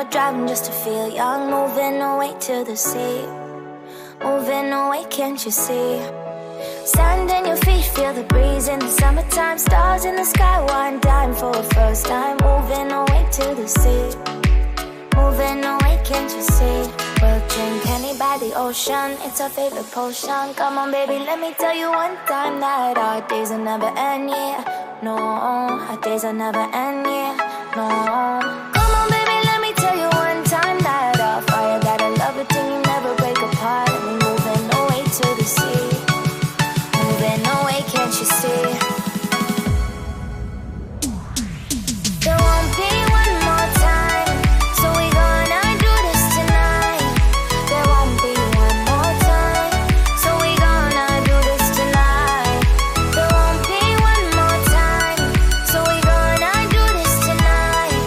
we're driving just to feel young, moving away to the sea, moving away, can't you see? Sand in your feet, feel the breeze in the summertime, stars in the sky, one dime for a first time, moving away to the sea, moving away, can't you see? We'll drink honey by the ocean, it's our favorite potion. Come on baby, let me tell you one time that our days will never end, yeah. No, our days will never end, yeah. No. Come on baby, let me tell you one time that our fire got a love it till you never break apart. And we're moving away to the sea, moving away, can't you see? There won't be one more time, so we gonna do this tonight. There won't be one more time, so we gonna do this tonight. There won't be one more time, so we gonna do this tonight.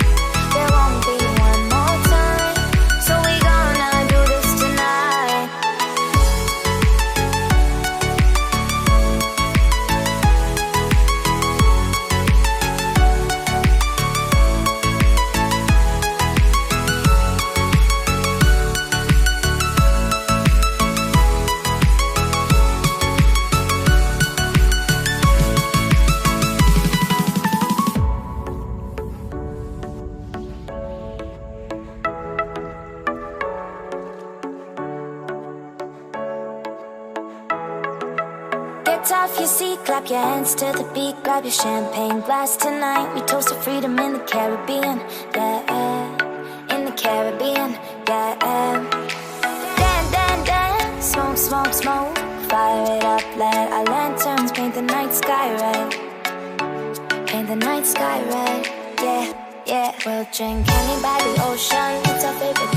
There won't be one more time, so we gonna do this tonight. Get off your seat, clap your hands to the beat, grab your champagne glass tonight. We toast to freedom in the Caribbean, yeah, in the Caribbean, yeah. Dance, dance, dance, smoke, smoke, smoke, fire it up, let our lanterns paint the night sky red, paint the night sky red, yeah, yeah. We'll drink honey by the ocean, it's our favorite